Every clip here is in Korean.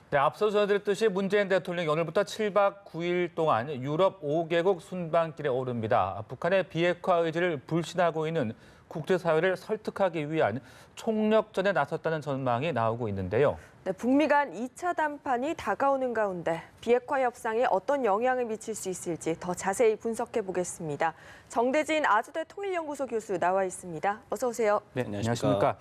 네, 앞서 전해드렸듯이 문재인 대통령이 오늘부터 7박 9일 동안 유럽 5개국 순방길에 오릅니다. 북한의 비핵화 의지를 불신하고 있는 국제사회를 설득하기 위한 총력전에 나섰다는 전망이 나오고 있는데요. 네, 북미 간 2차談判이 다가오는 가운데 비핵화 협상에 어떤 영향을 미칠 수 있을지 더 자세히 분석해 보겠습니다. 정대진 아주대 통일연구소 교수 나와 있습니다. 어서 오세요. 네, 안녕하십니까.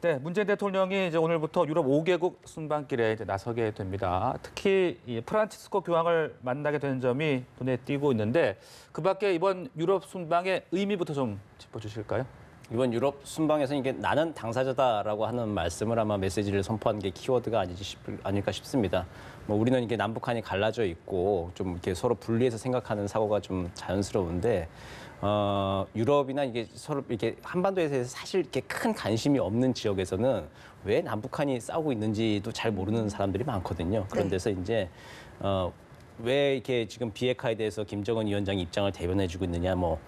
네, 문재인 대통령이 이제 오늘부터 유럽 5개국 순방길에 이제 나서게 됩니다. 특히 이 프란치스코 교황을 만나게 되는 점이 눈에 띄고 있는데 그밖에 이번 유럽 순방의 의미부터 좀 짚어주실까요? 이번 유럽 순방에서 이게 나는 당사자다라고 하는 말씀을 아마 메시지를 선포한 게 키워드가 아닐까 싶습니다. 뭐 우리는 이게 남북한이 갈라져 있고 좀 이렇게 서로 분리해서 생각하는 사고가 좀 자연스러운데 유럽이나 이게 서로 이렇게 한반도에 대해서 사실 이렇게 큰 관심이 없는 지역에서는 왜 남북한이 싸우고 있는지도 잘 모르는 사람들이 많거든요. 그런 데서 이제 왜 이렇게 지금 비핵화에 대해서 김정은 위원장이 입장을 대변해주고 있느냐 뭐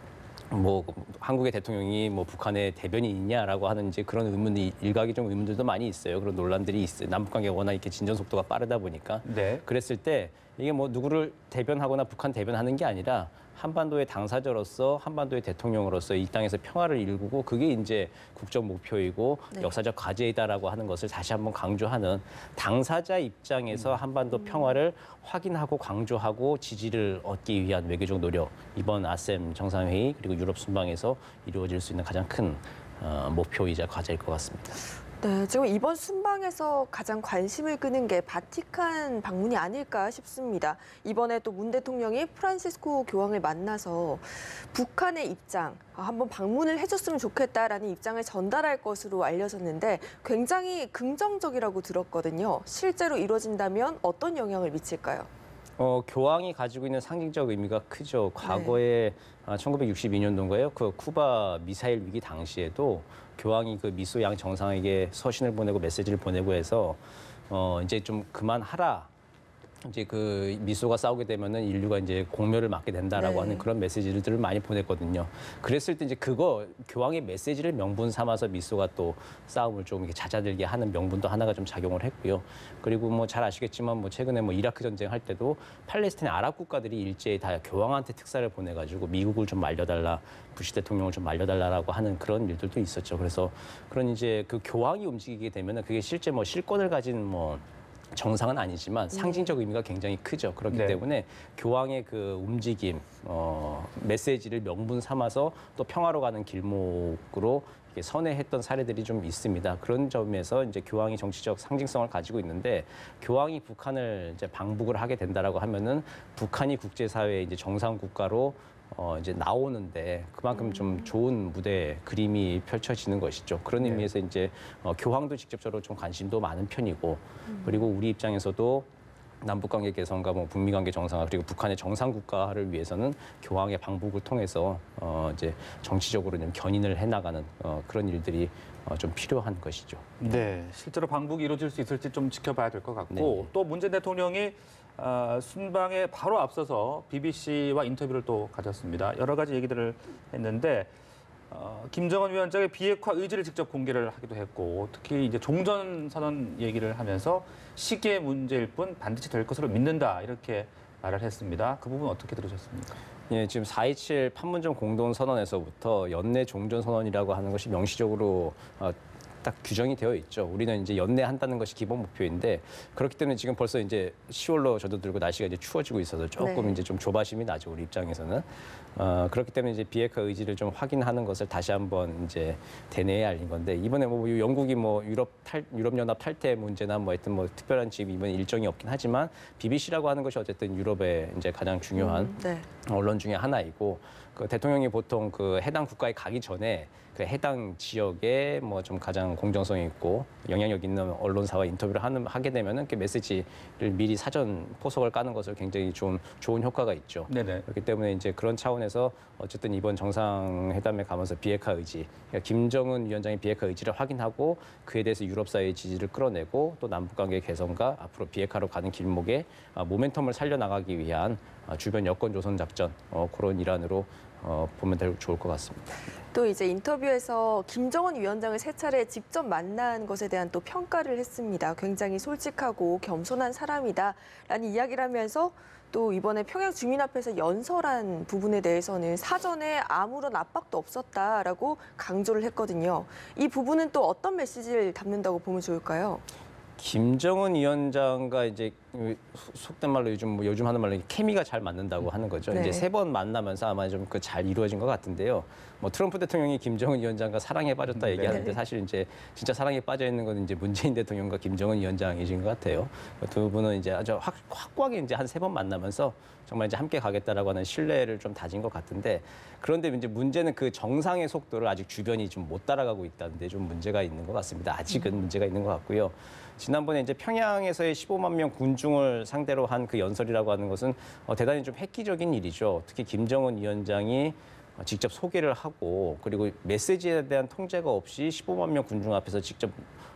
한국의 대통령이 뭐 북한의 대변이 있냐라고 하는 이제 그런 의문이 일각의 의문들도 많이 있어요. 그런 논란들이 있어요. 남북 관계가 워낙 이렇게 진전 속도가 빠르다 보니까. 네. 그랬을 때 이게 뭐 누구를 대변하거나 북한 대변하는 게 아니라 한반도의 당사자로서 한반도의 대통령으로서 이 땅에서 평화를 일구고 그게 이제 국적 목표이고 역사적 과제이다라고 하는 것을 다시 한번 강조하는 당사자 입장에서 한반도 평화를 확인하고 강조하고 지지를 얻기 위한 외교적 노력 이번 아셈 정상회의 그리고 유럽 순방에서 이루어질 수 있는 가장 큰 목표이자 과제일 것 같습니다. 네, 지금 이번 순방에서 가장 관심을 끄는 게 바티칸 방문이 아닐까 싶습니다. 이번에 또 문 대통령이 프란시스코 교황을 만나서 북한의 입장, 한번 방문을 해줬으면 좋겠다라는 입장을 전달할 것으로 알려졌는데 굉장히 긍정적이라고 들었거든요. 실제로 이루어진다면 어떤 영향을 미칠까요? 교황이 가지고 있는 상징적 의미가 크죠. 과거에 1962년도인가요? 그 쿠바 미사일 위기 당시에도 교황이 그 미소 양 정상에게 서신을 보내고 메시지를 보내고 해서 이제 좀 그만하라. 이제 그 미소가 싸우게 되면은 인류가 이제 공멸을 맞게 된다라고 하는 그런 메시지들을 많이 보냈거든요. 그랬을 때 이제 그거 교황의 메시지를 명분 삼아서 미소가 또 싸움을 좀 이렇게 잦아들게 하는 명분도 하나가 좀 작용을 했고요. 그리고 뭐 잘 아시겠지만 뭐 최근에 뭐 이라크 전쟁 할 때도 팔레스타인 아랍 국가들이 일제히 다 교황한테 특사를 보내가지고 미국을 좀 말려달라, 부시 대통령을 좀 말려달라라고 하는 그런 일들도 있었죠. 그래서 그런 이제 그 교황이 움직이게 되면은 그게 실제 뭐 실권을 가진 뭐 정상은 아니지만 상징적 의미가 굉장히 크죠. 그렇기 때문에 교황의 그 움직임, 메시지를 명분 삼아서 또 평화로 가는 길목으로 선회했던 사례들이 좀 있습니다. 그런 점에서 이제 교황이 정치적 상징성을 가지고 있는데 교황이 북한을 이제 방북을 하게 된다라고 하면은 북한이 국제사회의 이제 정상 국가로 이제 나오는데 그만큼 좀 좋은 무대 그림이 펼쳐지는 것이죠. 그런 의미에서 이제 교황도 직접적으로 좀 관심도 많은 편이고 그리고 우리 입장에서도 남북 관계 개선과 뭐 북미 관계 정상화 그리고 북한의 정상 국가를 위해서는 교황의 방북을 통해서 이제 정치적으로 좀 견인을 해나가는 그런 일들이 좀 필요한 것이죠. 네, 실제로 방북이 이루어질 수 있을지 좀 지켜봐야 될 것 같고 또 문재인 대통령이 순방에 바로 앞서서 BBC와 인터뷰를 또 가졌습니다. 여러 가지 얘기들을 했는데 김정은 위원장의 비핵화 의지를 직접 공개를 하기도 했고 특히 이제 종전선언 얘기를 하면서 시기의 문제일 뿐 반드시 될 것으로 믿는다 이렇게 말을 했습니다. 그 부분 어떻게 들으셨습니까? 예, 지금 4.27 판문점 공동선언에서부터 연내 종전선언이라고 하는 것이 명시적으로 딱 규정이 되어 있죠. 우리는 이제 연내한다는 것이 기본 목표인데 그렇기 때문에 지금 벌써 이제 10월로 접어들고 날씨가 이제 추워지고 있어서 조금 이제 좀 조바심이 나죠. 우리 입장에서는 그렇기 때문에 이제 비핵화 의지를 좀 확인하는 것을 다시 한번 이제 대내에 알린 건데 이번에 뭐 영국이 뭐 유럽연합 탈퇴 문제나 뭐 하여튼 뭐 특별한 지금 이번 일정이 없긴 하지만 BBC라고 하는 것이 어쨌든 유럽의 이제 가장 중요한 언론 중에 하나이고 그 대통령이 보통 그 해당 국가에 가기 전에 그 해당 지역에 뭐 좀 가장 공정성 있고 영향력 있는 언론사와 인터뷰를 하게 되면은 그 메시지를 미리 사전 포석을 까는 것을 굉장히 좀 좋은 효과가 있죠. 그렇기 때문에 이제 그런 차원에서 어쨌든 이번 정상회담에 가면서 비핵화 의지, 그러니까 김정은 위원장의 비핵화 의지를 확인하고 그에 대해서 유럽 사회의 지지를 끌어내고 또 남북 관계 개선과 앞으로 비핵화로 가는 길목에 모멘텀을 살려나가기 위한 주변 여건 조성 작전 그런 일환으로 보면 좋을 것 같습니다. 또 이제 인터뷰에서 김정은 위원장을 세 차례 직접 만난 것에 대한 또 평가를 했습니다. 굉장히 솔직하고 겸손한 사람이다라는 이야기를 하면서 또 이번에 평양 주민 앞에서 연설한 부분에 대해서는 사전에 아무런 압박도 없었다라고 강조를 했거든요. 이 부분은 또 어떤 메시지를 담는다고 보면 좋을까요? 김정은 위원장과 이제 속된 말로 요즘 하는 말로 케미가 잘 맞는다고 하는 거죠. 네. 이제 3번 만나면서 아마 좀 그 잘 이루어진 것 같은데요. 뭐 트럼프 대통령이 김정은 위원장과 사랑에 빠졌다 얘기하는데 사실 이제 진짜 사랑에 빠져 있는 건 이제 문재인 대통령과 김정은 위원장이신 것 같아요. 두 분은 이제 아주 확고하게 이제 한 3번 만나면서 정말 이제 함께 가겠다라고 하는 신뢰를 좀 다진 것 같은데, 그런데 이제 문제는 그 정상의 속도를 아직 주변이 좀 못 따라가고 있다는데 좀 문제가 있는 것 같습니다. 아직은 문제가 있는 것 같고요. 지난번에 이제 평양에서의 15만 명 군중을 상대로 한 그 연설이라고 하는 것은 대단히 좀 획기적인 일이죠. 특히 김정은 위원장이 직접 소개를 하고 그리고 메시지에 대한 통제가 없이 15만 명 군중 앞에서 직접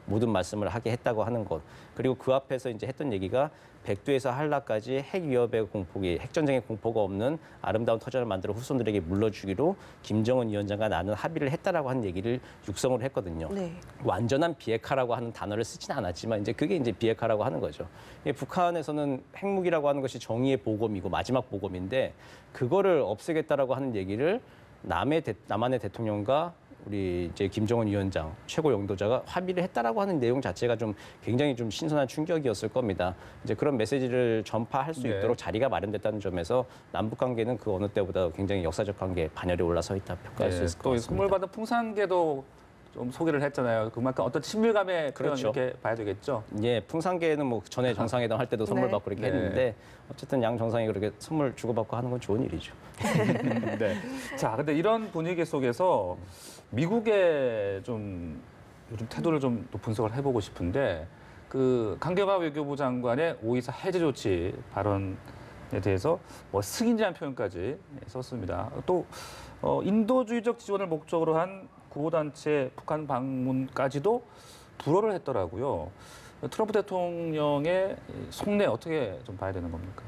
모든 말씀을 하게 했다고 하는 것. 그리고 그 앞에서 이제 했던 얘기가 백두에서 한라까지 핵 위협의 공포기, 핵 전쟁의 공포가 없는 아름다운 터전을 만들어 후손들에게 물려주기로 김정은 위원장과 나는 합의를 했다라고 하는 얘기를 육성을 했거든요. 네. 완전한 비핵화라고 하는 단어를 쓰진 않았지만 이제 그게 이제 비핵화라고 하는 거죠. 북한에서는 핵무기라고 하는 것이 정의의 보검이고 마지막 보검인데 그거를 없애겠다라고 하는 얘기를 남한의 대통령과 우리 이제 김정은 위원장 최고 영도자가 합의를 했다라고 하는 내용 자체가 좀 굉장히 좀 신선한 충격이었을 겁니다. 이제 그런 메시지를 전파할 수 네. 있도록 자리가 마련됐다는 점에서 남북 관계는 그 어느 때보다 굉장히 역사적 관계 반열에 올라서 있다 평가할 수 있을 것 또 같습니다. 선물 받은 풍산개도 좀 소개를 했잖아요. 그만큼 어떤 친밀감의 표현 그렇죠. 이렇게 봐야 되겠죠. 예, 풍산계는 뭐 전에 정상회담 할 때도 선물 네. 받고 이렇게 네. 했는데 어쨌든 양 정상이 그렇게 선물 주고받고 하는 건 좋은 일이죠. 네. 자, 근데 이런 분위기 속에서 미국의 좀 요즘 태도를 좀 또 분석을 해보고 싶은데 그 강경화 외교부 장관의 5.24 해제 조치 발언에 대해서 뭐 승인이라는 표현까지 썼습니다. 또 인도주의적 지원을 목적으로 한 구호단체 북한 방문까지도 불허를 했더라고요. 트럼프 대통령의 속내 어떻게 좀 봐야 되는 겁니까?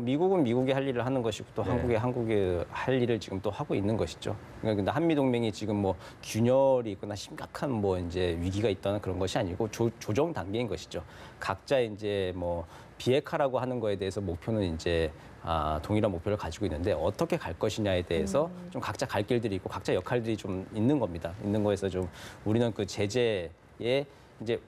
미국은 미국이 할 일을 하는 것이고 또 네. 한국이 할 일을 지금 또 하고 있는 것이죠. 그러니까 근데 한미 동맹이 지금 뭐 균열이 있거나 심각한 뭐 이제 위기가 있다는 그런 것이 아니고 조정 단계인 것이죠. 각자 이제 뭐 비핵화라고 하는 거에 대해서 목표는 이제 동일한 목표를 가지고 있는데 어떻게 갈 것이냐에 대해서 좀 각자 갈 길들이 있고 각자 역할들이 좀 있는 겁니다. 있는 거에서 좀 우리는 그 제재에 이제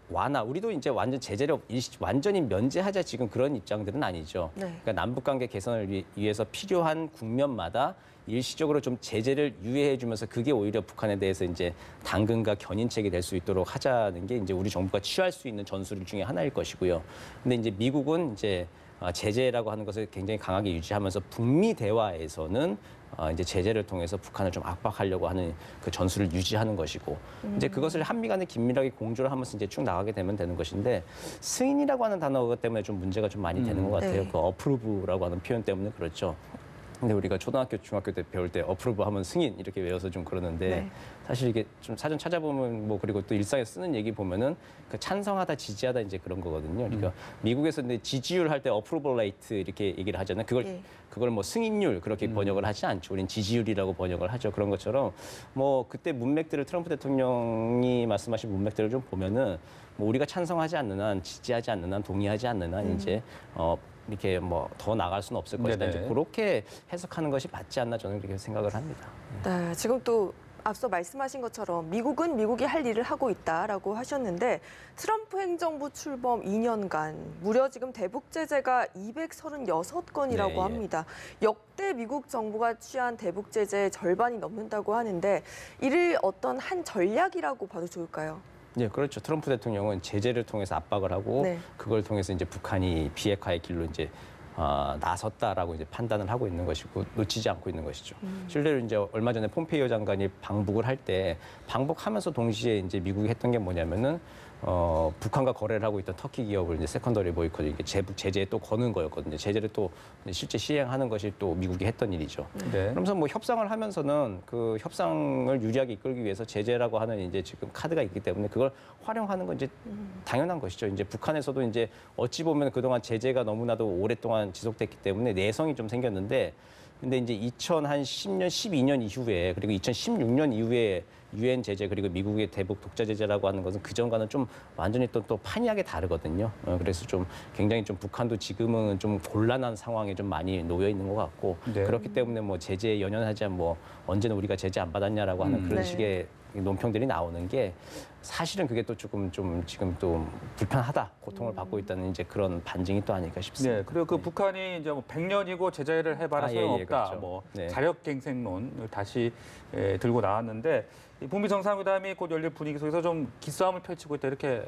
우리도 이제 완전 제재를 완전히 면제하자 지금 그런 입장들은 아니죠. 네. 그러니까 남북 관계 개선을 위해서 필요한 국면마다 일시적으로 좀 제재를 유예해 주면서 그게 오히려 북한에 대해서 이제 당근과 견인책이 될 수 있도록 하자는 게 이제 우리 정부가 취할 수 있는 전술 중에 하나일 것이고요. 근데 이제 미국은 이제 제재라고 하는 것을 굉장히 강하게 유지하면서 북미 대화에서는 이제 제재를 통해서 북한을 좀 압박하려고 하는 그 전술을 유지하는 것이고 이제 그것을 한미 간에 긴밀하게 공조를 하면서 이제 쭉 나가게 되면 되는 것인데 승인이라고 하는 단어 때문에 좀 문제가 좀 많이 되는 것 같아요. 네. 그 어프로브라고 하는 표현 때문에 그렇죠. 근데 우리가 초등학교, 중학교 때 배울 때 어프로브 하면 승인 이렇게 외워서 좀 그러는데 네. 사실 이게 좀 사전 찾아보면 뭐 그리고 또 일상에 쓰는 얘기 보면은 그 찬성하다, 지지하다 이제 그런 거거든요. 그러니까 미국에서 근데 지지율 할 때 어프로벌 레이트 이렇게 얘기를 하잖아요. 그걸 뭐 승인율 그렇게 번역을 하지 않죠. 우린 지지율이라고 번역을 하죠. 그런 것처럼 뭐 그때 문맥들을 트럼프 대통령이 말씀하신 문맥들을 좀 보면은 뭐 우리가 찬성하지 않는 한, 지지하지 않는 한, 동의하지 않는 한 이제 이렇게 뭐 더 나갈 수는 없을 것이다. 이제 그렇게 해석하는 것이 맞지 않나 저는 그렇게 생각을 합니다. 네, 지금 또 앞서 말씀하신 것처럼 미국은 미국이 할 일을 하고 있다라고 하셨는데 트럼프 행정부 출범 2년간 무려 지금 대북 제재가 236건이라고 네, 예. 합니다. 역대 미국 정부가 취한 대북 제재의 절반이 넘는다고 하는데 이를 어떤 한 전략이라고 봐도 좋을까요? 네, 그렇죠. 트럼프 대통령은 제재를 통해서 압박을 하고 네. 그걸 통해서 이제 북한이 비핵화의 길로 이제 나섰다라고 이제 판단을 하고 있는 것이고 놓치지 않고 있는 것이죠. 실제로 이제 얼마 전에 폼페이오 장관이 방북을 할 때 방북하면서 동시에 이제 미국이 했던 게 뭐냐면은 북한과 거래를 하고 있던 터키 기업을 이제 세컨더리 보이콧 이게 제재에 또 거는 거였거든요. 제재를 또 실제 시행하는 것이 또 미국이 했던 일이죠. 네. 그러면서 뭐 협상을 하면서는 그 협상을 유리하게 이끌기 위해서 제재라고 하는 이제 지금 카드가 있기 때문에 그걸 활용하는 건 이제 당연한 것이죠. 이제 북한에서도 이제 어찌 보면 그동안 제재가 너무나도 오랫동안 지속됐기 때문에 내성이 좀 생겼는데 근데 이제 2010년, 12년 이후에 그리고 2016년 이후에 유엔 제재 그리고 미국의 대북 독자 제재라고 하는 것은 그 전과는 좀 완전히 또 판이하게 다르거든요. 그래서 좀 굉장히 좀 북한도 지금은 좀 곤란한 상황에 좀 많이 놓여 있는 것 같고 네. 그렇기 때문에 뭐 제재에 연연하지 않 뭐 언제는 우리가 제재 안 받았냐라고 하는 그런 네. 식의 논평들이 나오는 게 사실은 그게 또 조금 좀 지금 또 불편하다, 고통을 받고 있다는 이제 그런 반증이 또 아닐까 싶습니다. 네, 그리고 그 북한이 이제 뭐 100년이고 제재를 해봐라 소용없다, 그렇죠. 뭐 네. 자력갱생론을 다시 들고 나왔는데 이 북미 정상회담이 곧 열릴 분위기 속에서 좀 기싸움을 펼치고 있다 이렇게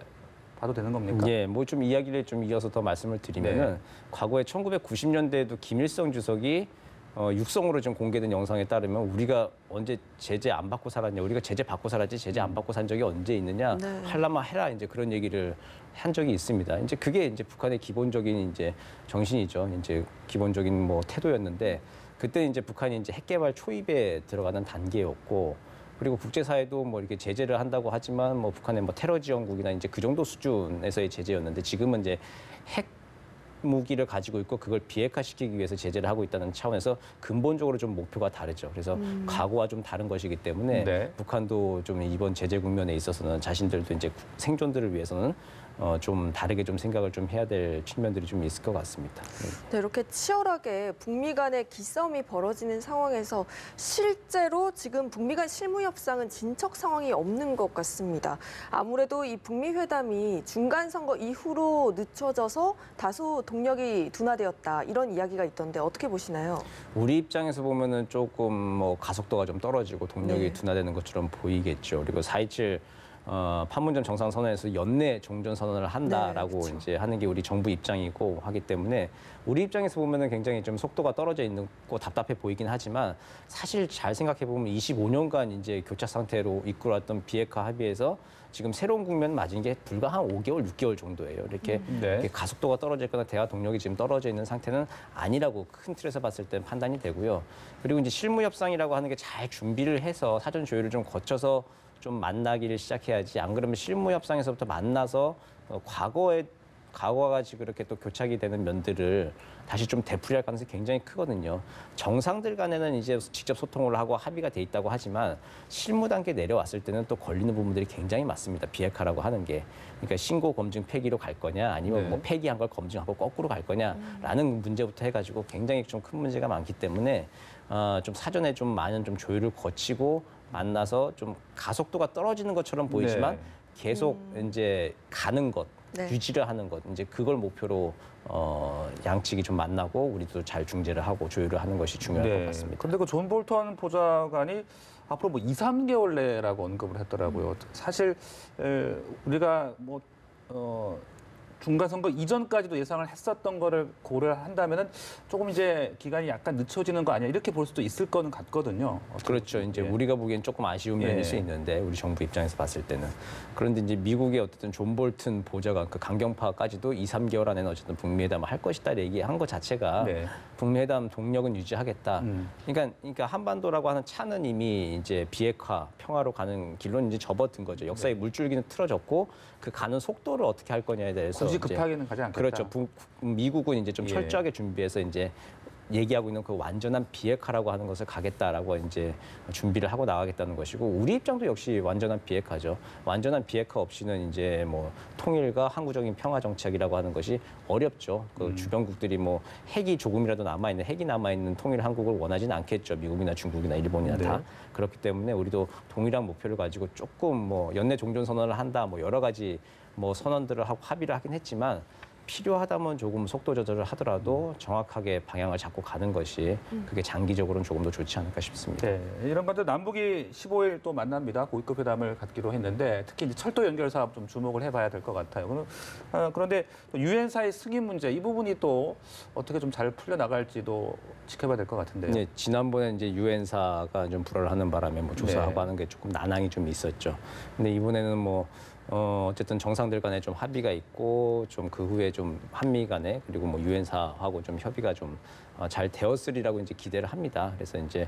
봐도 되는 겁니까? 예, 뭐 좀 이야기를 좀 이어서 더 말씀을 드리면은 네. 과거에 1990년대에도 김일성 주석이 육성으로 좀 공개된 영상에 따르면 우리가 언제 제재 안 받고 살았냐, 우리가 제재 받고 살았지 제재 안 받고 산 적이 언제 있느냐, 네. 할라마 해라 이제 그런 얘기를 한 적이 있습니다. 이제 그게 이제 북한의 기본적인 이제 정신이죠. 이제 기본적인 뭐 태도였는데 그때 이제 북한이 이제 핵개발 초입에 들어가는 단계였고. 그리고 국제사회도 뭐 이렇게 제재를 한다고 하지만 뭐 북한의 뭐 테러 지원국이나 이제 그 정도 수준에서의 제재였는데 지금은 이제 핵 무기를 가지고 있고 그걸 비핵화시키기 위해서 제재를 하고 있다는 차원에서 근본적으로 좀 목표가 다르죠. 그래서 과거와 좀 다른 것이기 때문에 네. 북한도 좀 이번 제재 국면에 있어서는 자신들도 이제 생존들을 위해서는 좀 다르게 좀 생각을 좀 해야 될 측면들이 좀 있을 것 같습니다. 네, 이렇게 치열하게 북미 간의 기싸움이 벌어지는 상황에서 실제로 지금 북미 간 실무 협상은 진척 상황이 없는 것 같습니다. 아무래도 이 북미 회담이 중간 선거 이후로 늦춰져서 다소 동력이 둔화되었다 이런 이야기가 있던데 어떻게 보시나요? 우리 입장에서 보면은 조금 뭐 가속도가 좀 떨어지고 동력이 네. 둔화되는 것처럼 보이겠죠. 그리고 4.27 판문점 정상선언에서 연내 종전 선언을 한다라고 네, 그렇죠. 이제 하는 게 우리 정부 입장이고 하기 때문에 우리 입장에서 보면은 굉장히 좀 속도가 떨어져 있는 거 답답해 보이긴 하지만 사실 잘 생각해 보면 25년간 이제 교착 상태로 이끌어왔던 비핵화 합의에서 지금 새로운 국면 맞은 게 불과 한 5개월, 6개월 정도예요. 이렇게, 네. 이렇게 가속도가 떨어져 있거나 대화 동력이 지금 떨어져 있는 상태는 아니라고 큰 틀에서 봤을 때 판단이 되고요. 그리고 이제 실무 협상이라고 하는 게 잘 준비를 해서 사전 조율을 좀 거쳐서 좀 만나기를 시작해야지 안 그러면 실무 협상에서부터 만나서 과거와 같이 그렇게 또 교착이 되는 면들을 다시 좀 되풀이할 가능성이 굉장히 크거든요. 정상들 간에는 이제 직접 소통을 하고 합의가 돼 있다고 하지만 실무 단계 내려왔을 때는 또 걸리는 부분들이 굉장히 많습니다. 비핵화라고 하는 게. 그러니까 신고 검증 폐기로 갈 거냐 아니면 네. 뭐 폐기한 걸 검증하고 거꾸로 갈 거냐라는 문제부터 해가지고 굉장히 좀 큰 문제가 많기 때문에 좀 사전에 좀 많은 좀 조율을 거치고 만나서 좀 가속도가 떨어지는 것처럼 보이지만 네. 계속 이제 가는 것, 네. 유지를 하는 것, 이제 그걸 목표로 양측이 좀 만나고 우리도 잘 중재를 하고 조율을 하는 것이 중요할 것 같습니다. 그런데 그 존 볼턴 보좌관이 앞으로 뭐 2, 3개월 내라고 언급을 했더라고요. 사실 우리가 뭐 중간 선거 이전까지도 예상을 했었던 거를 고려를 한다면은 조금 이제 기간이 약간 늦춰지는 거 아니야 이렇게 볼 수도 있을 거는 같거든요. 그렇죠. 이제 예. 우리가 보기엔 조금 아쉬운 면일 예. 수 있는데 우리 정부 입장에서 봤을 때는 그런데 이제 미국의 어쨌든 존 볼튼 보좌관 그 강경파까지도 2, 3개월 안에는 어쨌든 북미 회담을 할 것이다 얘기한 것 자체가 네. 북미 회담 동력은 유지하겠다. 음. 그러니까 한반도라고 하는 차는 이미 이제 비핵화, 평화로 가는 길로 이제 접어든 거죠. 역사의 물줄기는 틀어졌고 그 가는 속도를 어떻게 할 거냐에 대해서 굳이 이제 급하게는 가지 않겠다. 그렇죠. 미국은 이제 좀 예. 철저하게 준비해서 이제 얘기하고 있는 그 완전한 비핵화라고 하는 것을 가겠다라고 이제 준비를 하고 나가겠다는 것이고 우리 입장도 역시 완전한 비핵화죠. 완전한 비핵화 없이는 이제 뭐 통일과 항구적인 평화 정착이라고 하는 것이 어렵죠. 그 주변국들이 뭐 핵이 조금이라도 남아있는 핵이 남아있는 통일 한국을 원하지는 않겠죠. 미국이나 중국이나 일본이나 다. 네. 그렇기 때문에 우리도 동일한 목표를 가지고 조금 뭐 연내 종전 선언을 한다 뭐 여러 가지 뭐 선언들을 하고 합의를 하긴 했지만 필요하다면 조금 속도 조절을 하더라도 정확하게 방향을 잡고 가는 것이 그게 장기적으로는 조금 더 좋지 않을까 싶습니다. 네, 이런 것들 남북이 15일 또 만납니다. 고위급 회담을 갖기로 했는데 특히 이제 철도 연결 사업 좀 주목을 해봐야 될 것 같아요. 그런데 유엔사의 승인 문제 이 부분이 또 어떻게 좀 잘 풀려 나갈지도 지켜봐야 될 것 같은데요. 네, 지난번에 이제 유엔사가 좀 불화를 하는 바람에 뭐 조사하고 네. 하는 게 조금 난항이 좀 있었죠. 근데 이번에는 뭐 어쨌든 정상들 간에 좀 합의가 있고 좀 그 후에 좀 한미 간에 그리고 뭐 유엔사하고 좀 협의가 좀 잘 되었으리라고 이제 기대를 합니다. 그래서 이제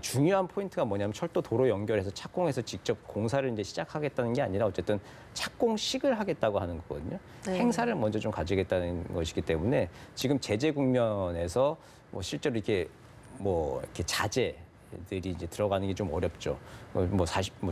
중요한 포인트가 뭐냐면 철도 도로 연결해서 착공해서 직접 공사를 이제 시작하겠다는 게 아니라 어쨌든 착공식을 하겠다고 하는 거거든요. 네. 행사를 먼저 좀 가지겠다는 것이기 때문에 지금 제재 국면에서 뭐 실제로 이렇게 뭐 이렇게 자재들이 이제 들어가는 게 좀 어렵죠. 뭐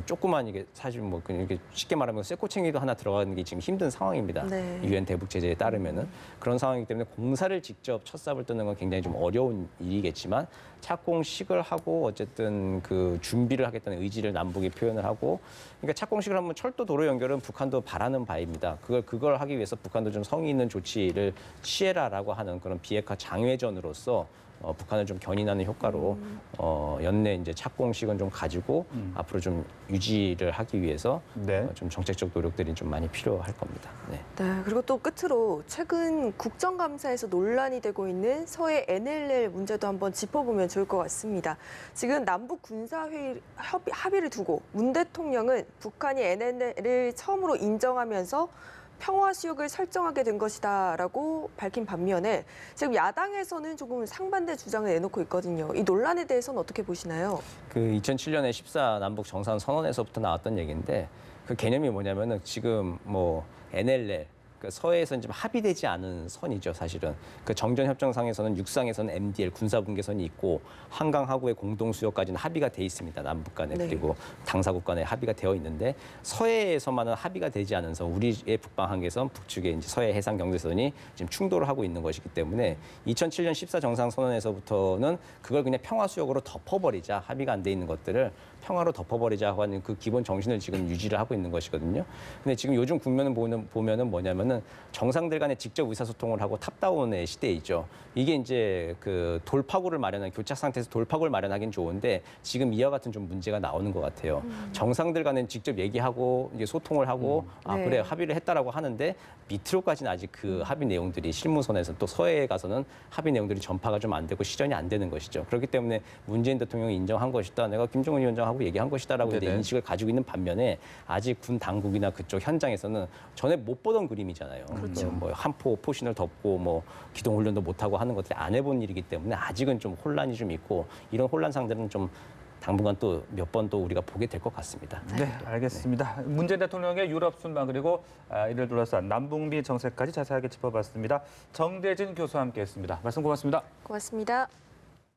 조그만 이게 사실 뭐 그냥 이렇게 쉽게 말하면 쇠꼬챙이도 하나 들어가는 게 지금 힘든 상황입니다. 네. 유엔 대북 제재에 따르면은 그런 상황이기 때문에 공사를 직접 첫 삽을 뜨는 건 굉장히 좀 어려운 일이겠지만 착공식을 하고 어쨌든 그 준비를 하겠다는 의지를 남북이 표현을 하고 그러니까 착공식을 하면 철도 도로 연결은 북한도 바라는 바입니다. 그걸 하기 위해서 북한도 좀 성의 있는 조치를 취해라라고 하는 그런 비핵화 장외전으로서 북한을 좀 견인하는 효과로 연내 이제 착공식은 좀 가지고 앞으로 좀 유지를 하기 위해서 네. 좀 정책적 노력들이 좀 많이 필요할 겁니다. 네. 네, 그리고 또 끝으로 최근 국정감사에서 논란이 되고 있는 서해 NLL 문제도 한번 짚어보면 좋을 것 같습니다. 지금 남북 군사회의 합의를 두고 문 대통령은 북한이 NLL을 처음으로 인정하면서 평화수역을 설정하게 된 것이다라고 밝힌 반면에 지금 야당에서는 조금 상반대 주장을 내놓고 있거든요. 이 논란에 대해서는 어떻게 보시나요? 그 2007년에 14 남북 정상 선언에서부터 나왔던 얘기인데 그 개념이 뭐냐면은 지금 뭐 NLL 그 서해에서는 지금 합의되지 않은 선이죠, 사실은. 그 정전협정상에서는 육상에서는 MDL 군사분계선이 있고 한강 하구의 공동수역까지는 합의가 돼 있습니다, 남북 간에. 네. 그리고 당사국 간에 합의가 되어 있는데 서해에서만은 합의가 되지 않은 선, 우리의 북방 한계선, 북측의 이제 서해 해상 경제선이 지금 충돌을 하고 있는 것이기 때문에 2007년 14 정상선언에서부터는 그걸 그냥 평화수역으로 덮어버리자, 합의가 안 돼 있는 것들을 평화로 덮어버리자고 하는 그 기본 정신을 지금 유지를 하고 있는 것이거든요. 근데 지금 요즘 국면을 보면은 뭐냐면은 정상들 간에 직접 의사소통을 하고 탑다운의 시대이죠. 이게 이제 그 돌파구를 마련한 교착 상태에서 돌파구를 마련하기는 좋은데 지금 이와 같은 좀 문제가 나오는 것 같아요. 정상들 간에 직접 얘기하고 이제 소통을 하고 아 네. 그래 합의를 했다라고 하는데 밑으로까지는 아직 그 합의 내용들이 실무선에서 또 서해에 가서는 합의 내용들이 전파가 좀 안 되고 실현이 안 되는 것이죠. 그렇기 때문에 문재인 대통령이 인정한 것이다. 내가 김정은 위원장하고 얘기한 것이다라고 이제 네네. 인식을 가지고 있는 반면에 아직 군 당국이나 그쪽 현장에서는 전에 못 보던 그림이잖아요. 그렇죠. 뭐 한포 포신을 덮고 뭐 기동 훈련도 못 하고 하는 것들이 안 해본 일이기 때문에 아직은 좀 혼란이 좀 있고 이런 혼란상들은 좀 당분간 또 몇 번 또 우리가 보게 될 것 같습니다. 네, 알겠습니다. 문재인 대통령의 유럽 순방 그리고 이를 둘러싼 남북미 정세까지 자세하게 짚어봤습니다. 정대진 교수와 함께했습니다. 말씀 고맙습니다. 고맙습니다.